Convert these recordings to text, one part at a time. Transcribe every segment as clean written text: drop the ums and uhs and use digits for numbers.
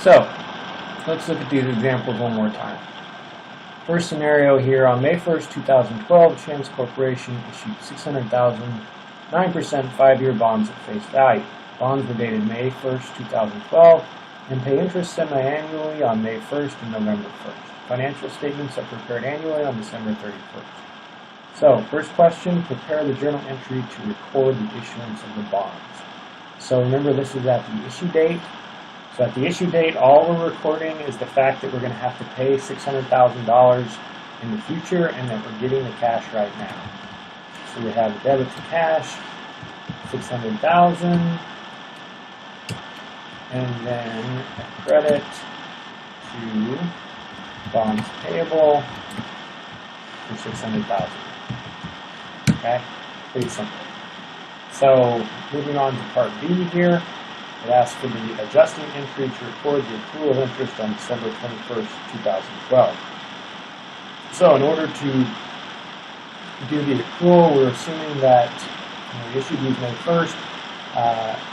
So, let's look at these examples one more time. First scenario here, on May 1st, 2012, Chance Corporation issued 600,000 9% 5-year bonds at face value. Bonds were dated May 1st, 2012, and pay interest semi-annually on May 1st and November 1st. Financial statements are prepared annually on December 31st. So, first question, prepare the journal entry to record the issuance of the bonds. So remember, this is at the issue date. So at the issue date, all we're recording is the fact that we're going to have to pay $600,000 in the future and that we're getting the cash right now. So we have a debit to cash, $600,000, and then a credit to bonds payable for $600,000. Okay, pretty simple. So moving on to part B here, it asks for the adjusting entry to record the accrual of interest on December 21st, 2012. So in order to do the accrual, we're assuming that we issued these May 1st.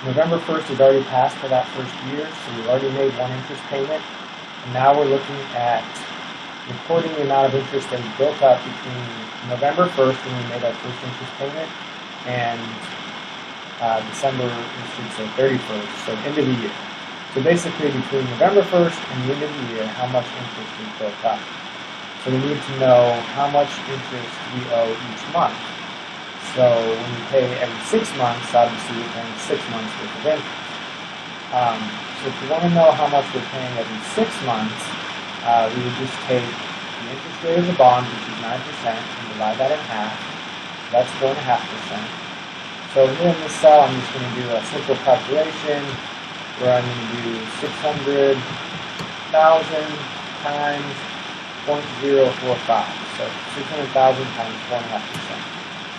November 1st has already passed for that first year, so we've already made one interest payment. And now we're looking at recording the amount of interest that was built up between November 1st, when we made our first interest payment, and December 31st, so end of the year. So basically between November 1st and the end of the year, how much interest is built up. So we need to know how much interest we owe each month. So when we pay every 6 months, obviously we're paying 6 months worth of interest. So if you want to know how much we're paying every 6 months, we would just take the interest rate of the bond, which is 9%, and divide that in half. That's 4.5%. So here in this cell, I'm just going to do a simple calculation where I'm going to do 600,000 times 0.045. So 600,000 times 4.5%.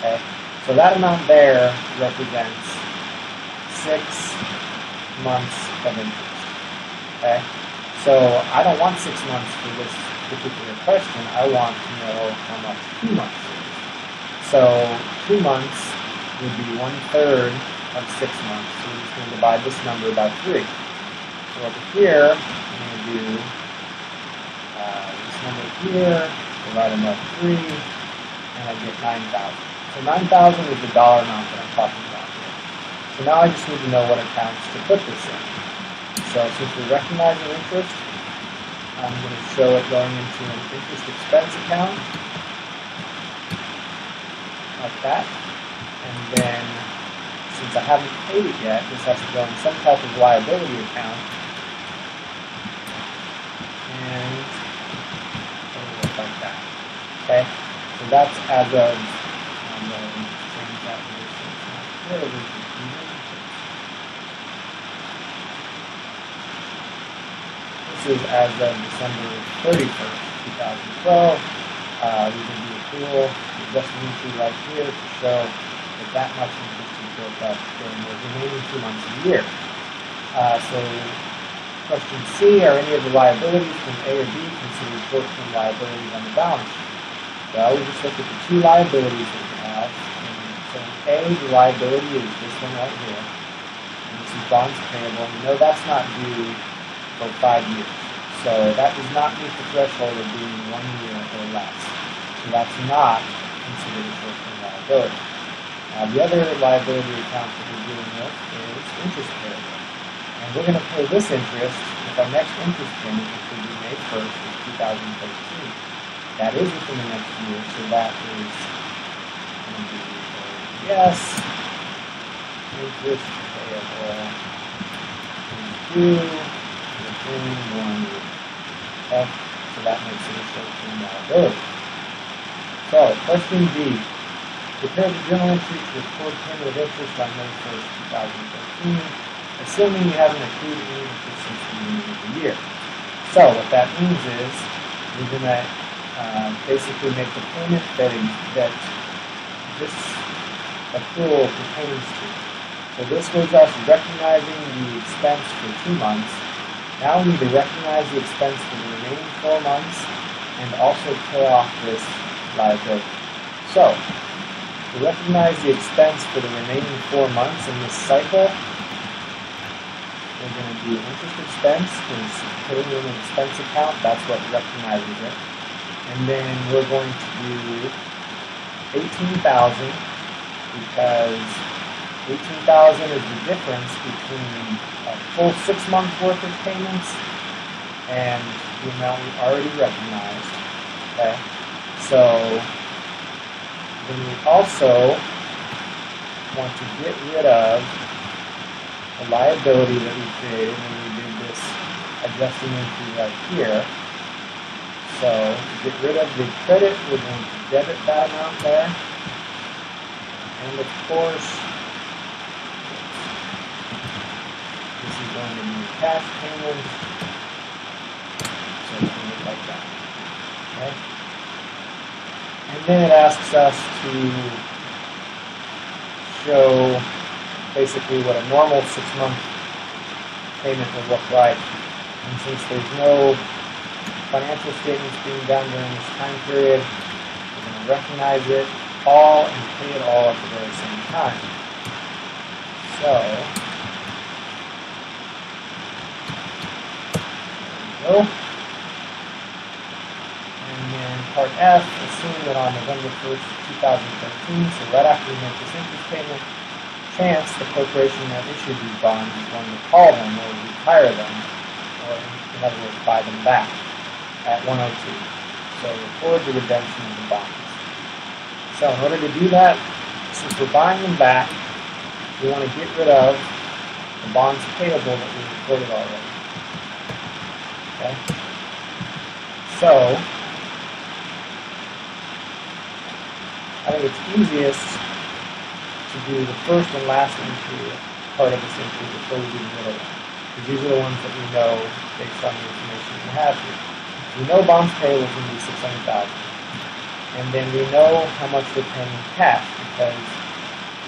Okay. So that amount there represents 6 months of interest. Okay. So I don't want 6 months for this particular question. I want to know how much 2 months is. So 2 months would be 1/3 of 6 months. So we're just going to divide this number by 3. So over here, I'm going to do this number here, divide them by 3, and I get 9,000. So 9,000 is the dollar amount that I'm talking about here. So now I just need to know what accounts to put this in. So since we're recognizing interest, I'm going to show it going into an interest expense account, like that. And then, since I haven't paid it yet, this has to go in some type of liability account. And it'll look like that. Okay? So that's as of, I'm going to change that here so it's not terribly confusing. This is as of December 31st, 2012. We can do a tool, adjusting entry right here to show that much interest is built up during the remaining 2 months of the year. So question C, are any of the liabilities from A or B considered short-term liabilities on the balance sheet? Well, we just look at the 2 liabilities that we have. And so A, the liability is this one right here. And this is bonds payable. And we know that's not due for 5 years. So that does not meet the threshold of being 1 year or less. So that's not considered a short-term liability. The other liability account that we're dealing with is interest payable. And we're going to pay this interest with our next interest payment, which will be May 1st of 2013. That is within the next year, so that is going to be yes, interest payable is due within 1 year. Okay? So that makes it a short-term liability. So, question B. Prepare the journal entry to record payment of interest on May 1st, 2013, assuming you haven't accrued any interest since the beginning of the year. So what that means is we're going to basically make the payment that this accrual pertains to. So this was us recognizing the expense for 2 months. Now we need to recognize the expense for the remaining 4 months and also pay off this liability. So to recognize the expense for the remaining 4 months in this cycle, we're going to do interest expense because putting in an expense account, that's what recognizes it. And then we're going to do 18,000 because 18,000 is the difference between a full 6 months worth of payments and the amount we already recognized. Okay, so then we also want to get rid of the liability that we created when we did this adjusting entry right here. So to get rid of the credit, we're going to debit that amount there. And of course, this is going to be a cash payment. So it's going to look like that. Okay? And then it asks us to show basically what a normal 6-month payment will look like. And since there's no financial statements being done during this time period, we're going to recognize it all and pay it all at the very same time. So, there we go. And then part F, assume that on November 1st, 2013, so right after we make this interest payment, chance the corporation that issued these bonds is going to call them or retire them, or in other words, buy them back at 102. So record the redemption of the bonds. So in order to do that, since we're buying them back, we want to get rid of the bonds payable that we recorded already. Okay? So I think it's easiest to do the first and last entry part of this entry before we do the middle one. Because these are the ones that we know based on the information we have here. We know bonds payable is going to be $600,000. And then we know how much we're paying in cash because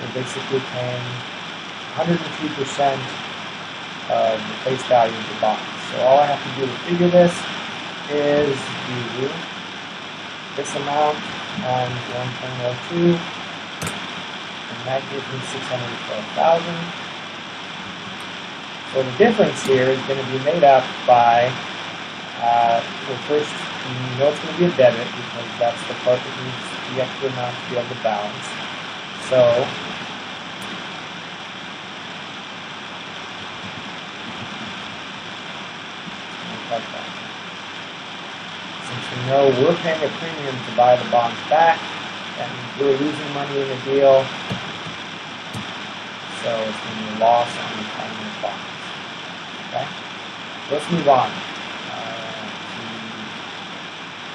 we're basically paying 102% of the face value of the bonds. So all I have to do to figure this is do this amount times 1.02. That gives me 612,000. So the difference here is going to be made up by, well, first, you know it's going to be a debit because that's the part that needs the extra amount to be able to balance. So, like that. Since we know we're paying a premium to buy the bonds back, that means we're losing money in the deal. So it's going to be a loss on the timing of bonds. Okay? Let's move on to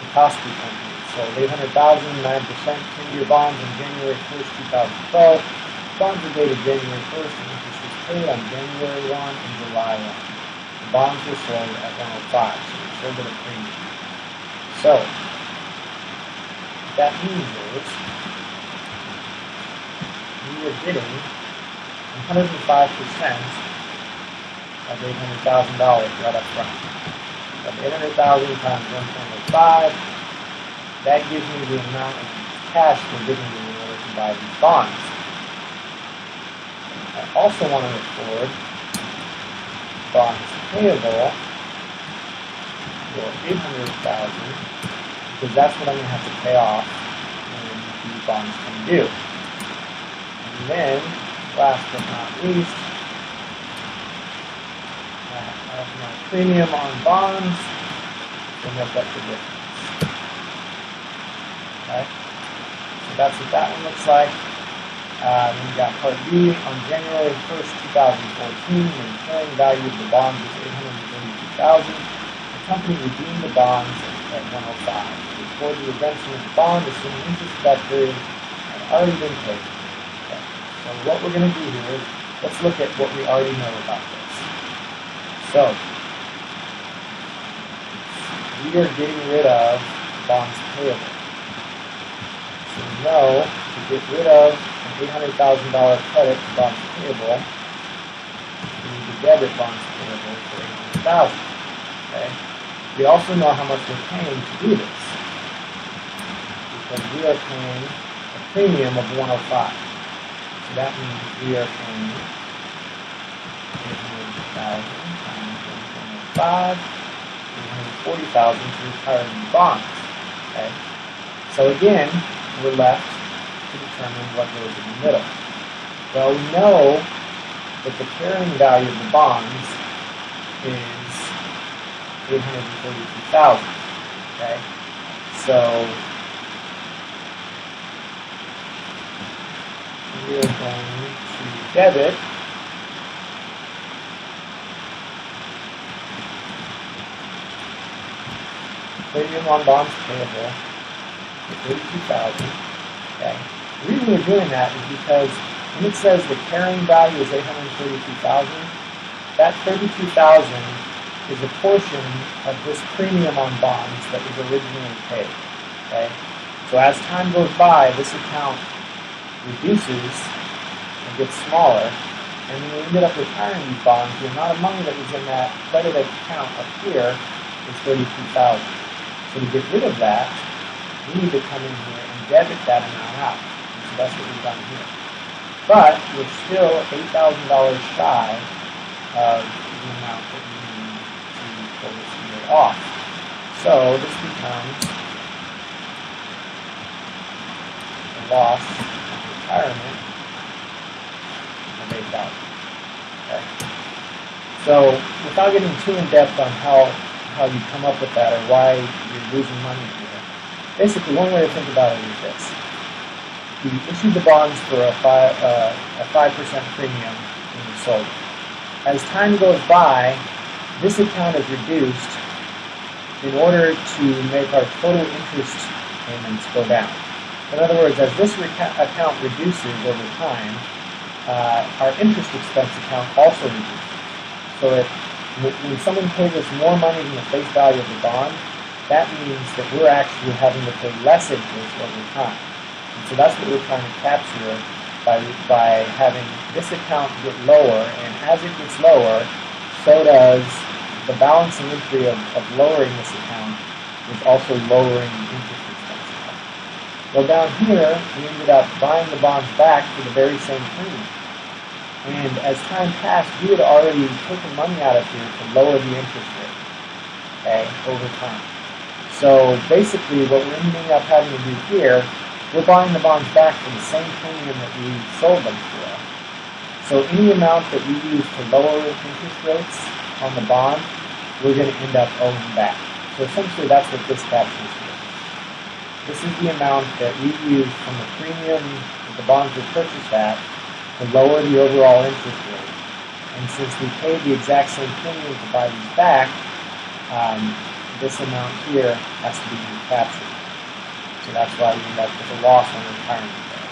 the Costco company. So 800,000, 9% 10-year bonds on January 1st, 2012. Bonds are dated January 1st and interest was paid on January 1 and July 1. The bonds were sold at 105, so we sold at a premium. So what that means is we were getting 105% of $800,000 right up front. So 800,000 times 1.05, that gives me the amount of cash we're giving you in order to buy these bonds. I also want to record bonds payable for 800,000 because that's what I'm going to have to pay off when these bonds come due. And then last but not least, I have my premium on bonds to make up the difference. Okay? So that's what that one looks like. Then we got Part B. On January 1st, 2014, the carrying value of the bonds was $832,000. The company redeemed the bonds at 105. We record the redemption of the bond, assuming interest of that period had already been paid. So what we're going to do here is, let's look at what we already know about this. So, we are getting rid of bonds payable. So we know to get rid of an $800,000 credit to bonds payable, we need to debit bonds payable for $800,000. Okay? We also know how much we're paying to do this, because we are paying a premium of 105. So that means we are paying $800,000. times 1.05, 340,000 to retire these bonds. Okay? So again, we're left to determine what goes in the middle. Well, we know that the carrying value of the bonds is 832,000. Okay? So we are going to debit premium on bonds payable for 32,000. Okay. The reason we're doing that is because when it says the carrying value is 832,000, that 32,000 is a portion of this premium on bonds that was originally paid. Okay. So as time goes by, this account reduces and gets smaller, and when we ended up retiring these bonds, the amount of money that was in that credit account up here is 32,000. So to get rid of that, we need to come in here and debit that amount out. And so that's what we've done here. But we're still $8,000 shy of the amount that we need to pull this year off. So this becomes a loss of retirement of 8,000. Okay. So without getting too in depth on how you come up with that or why you're losing money here, basically one way to think about it is this. You issued the bonds for a 5% premium when you sold it. As time goes by, this account is reduced in order to make our total interest payments go down. In other words, as this account reduces over time, our interest expense account also reduces. So when someone pays us more money than the face value of the bond, that means that we're actually having to pay less interest over time. And so that's what we're trying to capture by having this account get lower, and as it gets lower, so does the balancing entry of lowering this account is also lowering the interest expense account. Well, down here, we ended up buying the bonds back for the very same premium. And as time passed, we had already taken money out of here to lower the interest rate, okay, over time. So basically what we're ending up having to do here, we're buying the bonds back for the same premium that we sold them for. So any amount that we use to lower interest rates on the bond, we're going to end up owing back. So essentially that's what this captures here. This is the amount that we used from the premium that the bonds were purchased at to lower the overall interest rate. And since we paid the exact same premium to buy these back, this amount here has to be recaptured. So that's why we end up with a loss on retirement there.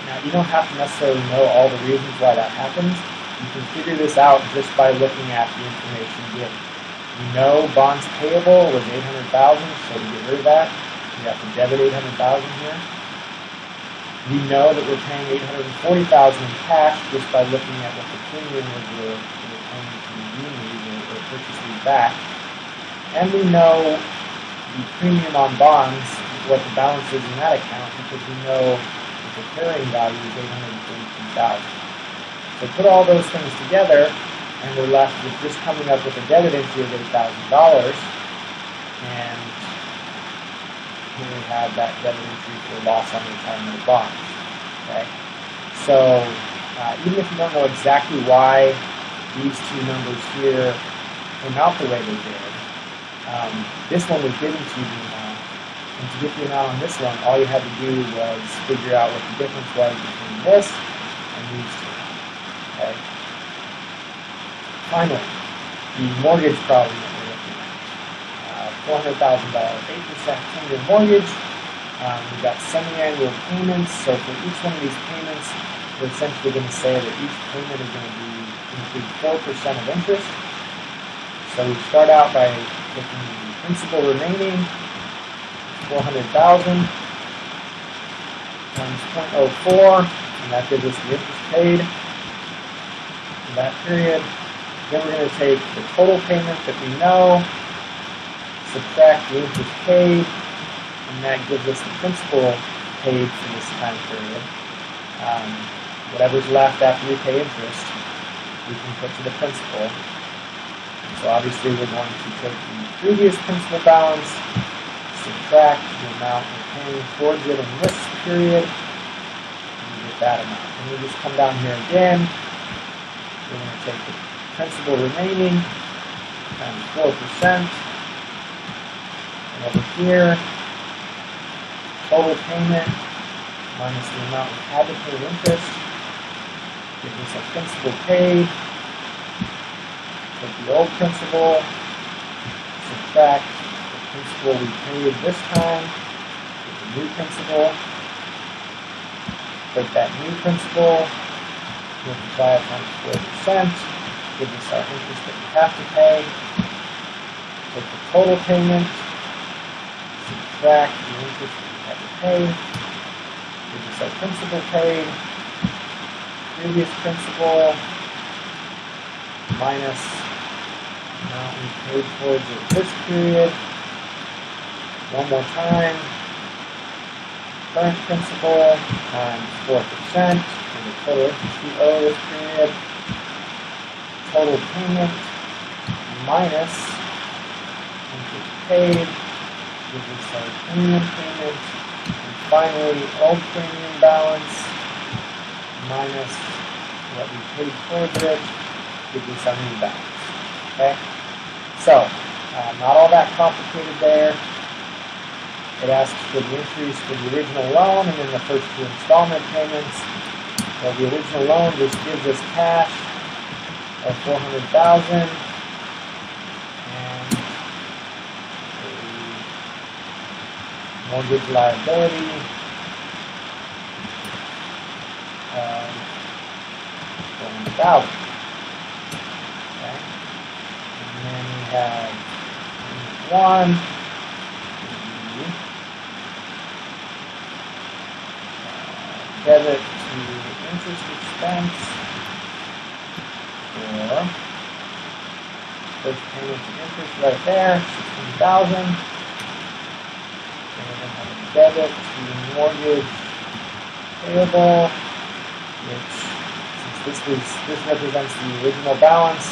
Now, you don't have to necessarily know all the reasons why that happens. You can figure this out just by looking at the information given. We know bonds payable was $800,000, so to get rid of that, we have to debit $800,000 here. We know that we're paying $840,000 in cash just by looking at what the premium was we're paying to redeem these or purchase these back. And we know the premium on bonds, what the balance is in that account, because we know that the carrying value is $842,000. So put all those things together, and we're left with just coming up with a debit entry of $8,000, and here we have that debit entry for loss on retirement of bonds. Okay? So even if you don't know exactly why these two numbers here came out the way they did, this one was given to you the amount, and to get the amount on this one, all you had to do was figure out what the difference was between this and these two. Okay? Finally, the mortgage problem that we're looking at. $400,000, 8% 10-year mortgage. We've got semi-annual payments, so for each one of these payments, we're essentially going to say that each payment is going to include 4% of interest. So we start out by taking the principal remaining, $400,000 times 0.04, and that gives us the interest paid in that period. Then we're going to take the total payment that we know, subtract the interest paid, and that gives us the principal paid for this time period. whatever's left after we pay interest, we can put to the principal. So obviously we're going to take the previous principal balance, subtract the amount we're paying towards it in this period, and we get that amount. And we just come down here again. We're going to take the principal remaining times 4%. And over here, total payment minus the amount we had to pay in interest gives us a principal paid. Take the old principal, subtract the principal we paid this time with the new principal. Take that new principal, multiply it times 4%, gives us our interest that we have to pay. Take the total payment, subtract the interest that we have to pay, gives us our principal paid, previous principal, minus the amount we paid towards it this period. One more time, current principal times 4% for the total interest we owe this period. Total payment minus interest paid gives us our premium payment. And finally, old premium balance minus what we paid towards it gives us our new balance. Okay? So, not all that complicated there. It asks for the increase for the original loan and then the first two installment payments. Well, the original loan just gives us cash of $400,000 and a mortgage liability of $400,000. Okay, and then we have one. Debit to interest expense for first payment to interest right there, $16,000. And we're going to have a debit to mortgage payable, which since this represents the original balance,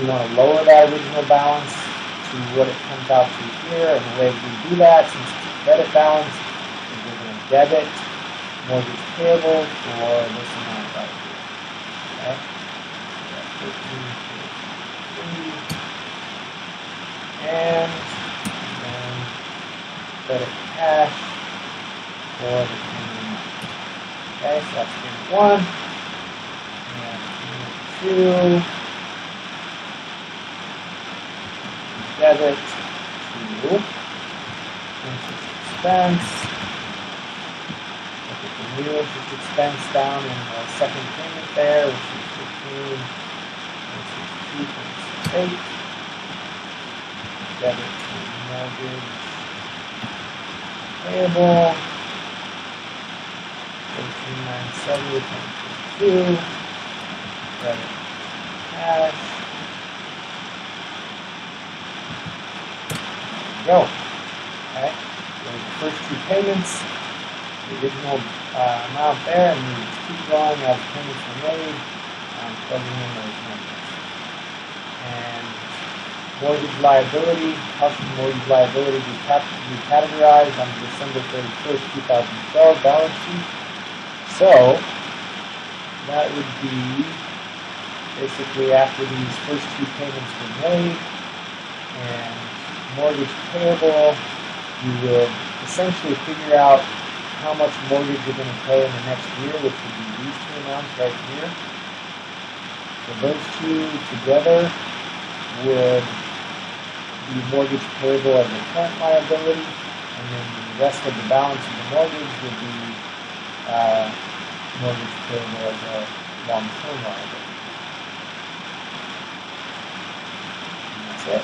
we want to lower that original balance to what it comes out to here. And the way we do that, since it's a credit balance, is we're going to debit mortgage payable for this amount right here. Okay? So 13, and then credit cash for the payment. Okay, so that's payment 1. And payment 2. Debit to interest expense. The new interest expense down in the second payment there, which is 15.62.68. Debit to mortgage payable, 13,970.22. Credit cash. There we go. Okay, so the first two payments. The original amount there, and we just keep going as payments are made, plugging in those numbers. And mortgage liability, how should mortgage liability be categorized on the December 31st, 2012 balance sheet? So, that would be basically after these first two payments were made, and mortgage payable, you would essentially figure out how much mortgage you're going to pay in the next year, which would be these two amounts right here. So those two together would be mortgage payable as a current liability, and then the rest of the balance of the mortgage would be mortgage payable as a long-term liability. And that's it.